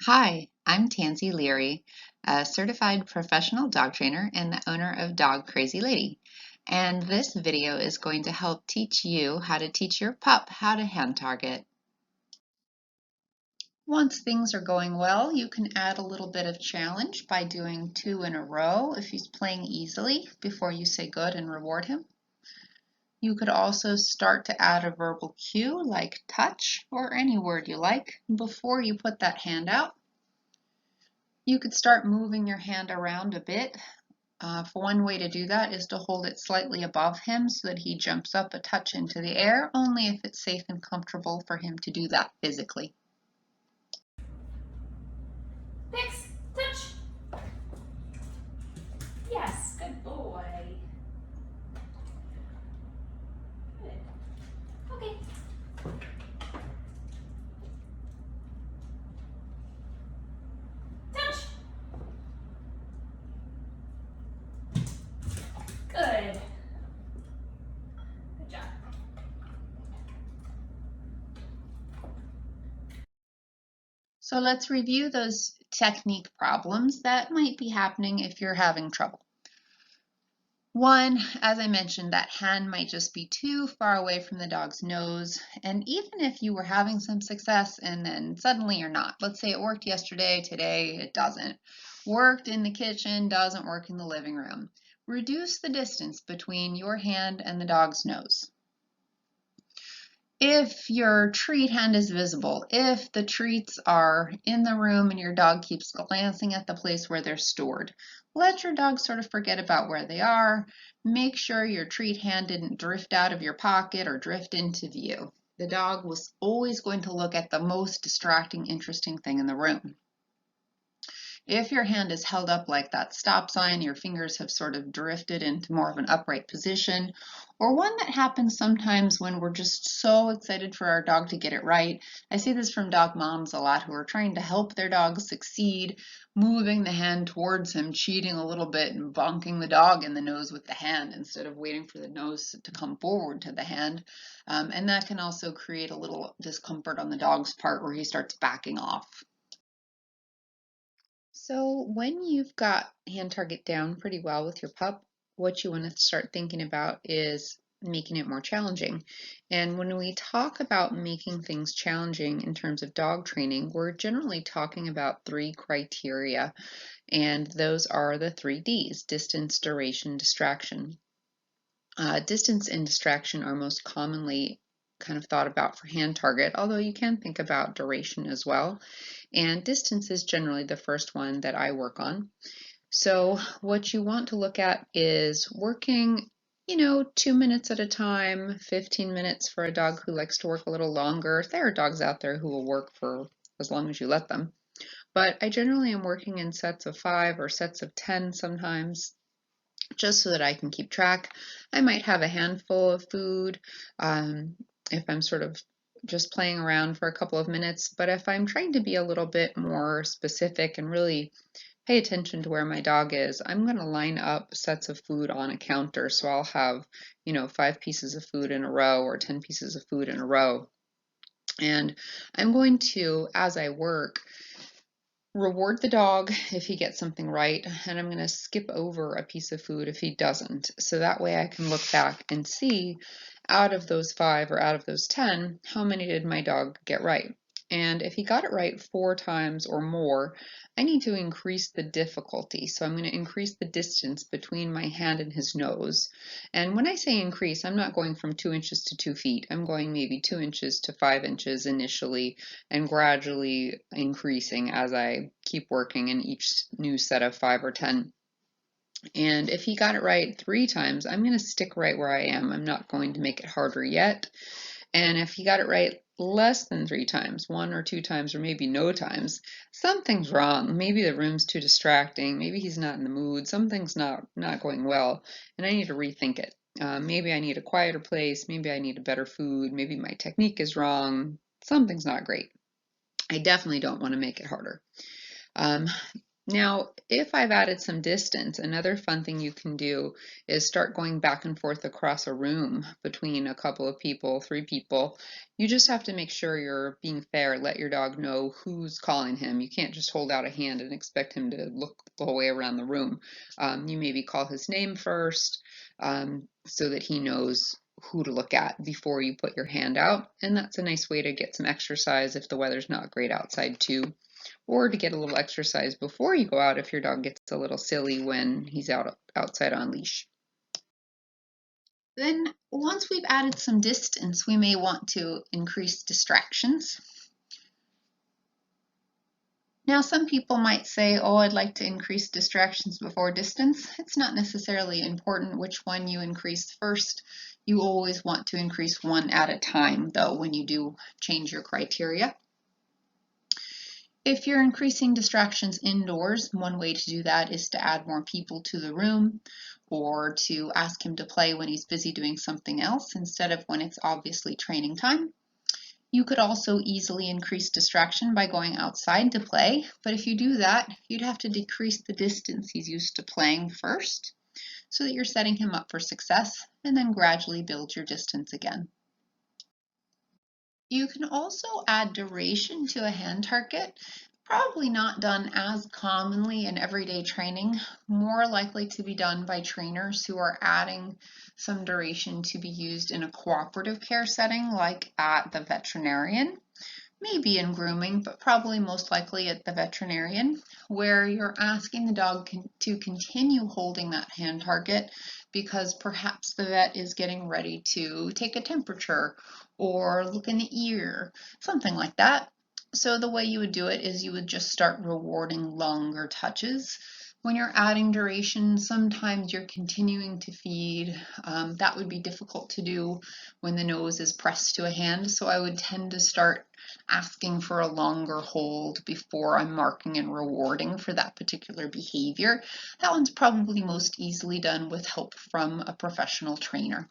Hi, I'm Tansy Leary, a certified professional dog trainer and the owner of Dog Crazy Lady. And this video is going to help teach you how to teach your pup how to hand target. Once things are going well, you can add a little bit of challenge by doing 2 in a row if he's playing easily before you say good and reward him. You could also start to add a verbal cue like touch or any word you like before you put that hand out. You could start moving your hand around a bit. For one way to do that is to hold it slightly above him so that he jumps up a touch into the air, only if it's safe and comfortable for him to do that physically. Fix, touch. Yes, good boy. Good. Okay. Touch. Good. Good job. So let's review those technique problems that might be happening if you're having trouble. One, as I mentioned, that hand might just be too far away from the dog's nose. And even if you were having some success and then suddenly you're not, let's say it worked yesterday, today it doesn't. Worked in the kitchen, doesn't work in the living room. Reduce the distance between your hand and the dog's nose. If your treat hand is visible, if the treats are in the room and your dog keeps glancing at the place where they're stored, let your dog sort of forget about where they are. Make sure your treat hand didn't drift out of your pocket or drift into view. The dog was always going to look at the most distracting, interesting thing in the room. If your hand is held up like that stop sign, your fingers have sort of drifted into more of an upright position, or one that happens sometimes when we're just so excited for our dog to get it right. I see this from dog moms a lot who are trying to help their dog succeed, moving the hand towards him, cheating a little bit and bonking the dog in the nose with the hand instead of waiting for the nose to come forward to the hand. And that can also create a little discomfort on the dog's part where he starts backing off. So when you've got hand target down pretty well with your pup, what you want to start thinking about is making it more challenging. And when we talk about making things challenging in terms of dog training, we're generally talking about 3 criteria, and those are the 3 Ds: distance, duration, distraction. Distance and distraction are most commonly kind of thought about for hand target, although you can think about duration as well. And distance is generally the first one that I work on. So what you want to look at is working, 2 minutes at a time, 15 minutes for a dog who likes to work a little longer. There are dogs out there who will work for as long as you let them. But I generally am working in sets of 5 or sets of 10 sometimes, just so that I can keep track. I might have a handful of food if I'm sort of just playing around for a couple of minutes, but if I'm trying to be a little bit more specific and really pay attention to where my dog is, I'm going to line up sets of food on a counter. So I'll have, 5 pieces of food in a row or 10 pieces of food in a row. And I'm going to, as I work, reward the dog if he gets something right, and I'm going to skip over a piece of food if he doesn't. So that way I can look back and see, out of those 5 or out of those 10, how many did my dog get right? And if he got it right 4 times or more, I need to increase the difficulty. So I'm going to increase the distance between my hand and his nose. And when I say increase, I'm not going from 2 inches to 2 feet. I'm going maybe 2 inches to 5 inches initially, and gradually increasing as I keep working in each new set of 5 or 10. And if he got it right 3 times, I'm going to stick right where I am. I'm not going to make it harder yet. And if he got it right less than 3 times, 1 or 2 times, or maybe no times, something's wrong. Maybe the room's too distracting. Maybe he's not in the mood. Something's not going well, and I need to rethink it. Maybe I need a quieter place. Maybe I need a better food. Maybe my technique is wrong. Something's not great. I definitely don't want to make it harder. Now, if I've added some distance, another fun thing you can do is start going back and forth across a room between a couple of people, three people. You just have to make sure you're being fair. Let your dog know who's calling him. You can't just hold out a hand and expect him to look the whole way around the room. You maybe call his name first, so that he knows who to look at before you put your hand out. And that's a nice way to get some exercise if the weather's not great outside too, or to get a little exercise before you go out if your dog gets a little silly when he's outside on leash. Then once we've added some distance, we may want to increase distractions. Now, some people might say, oh, I'd like to increase distractions before distance. It's not necessarily important which one you increase first. You always want to increase one at a time, though, when you do change your criteria. If you're increasing distractions indoors, one way to do that is to add more people to the room, or to ask him to play when he's busy doing something else instead of when it's obviously training time. You could also easily increase distraction by going outside to play, but if you do that, you'd have to decrease the distance he's used to playing first, so that you're setting him up for success, and then gradually build your distance again. You can also add duration to a hand target. Probably not done as commonly in everyday training, more likely to be done by trainers who are adding some duration to be used in a cooperative care setting, like at the veterinarian. Maybe in grooming, but probably most likely at the veterinarian, where you're asking the dog to continue holding that hand target because perhaps the vet is getting ready to take a temperature or look in the ear, something like that. So the way you would do it is you would just start rewarding longer touches. When you're adding duration, sometimes you're continuing to feed. That would be difficult to do when the nose is pressed to a hand. So I would tend to start asking for a longer hold before I'm marking and rewarding for that particular behavior. That one's probably most easily done with help from a professional trainer.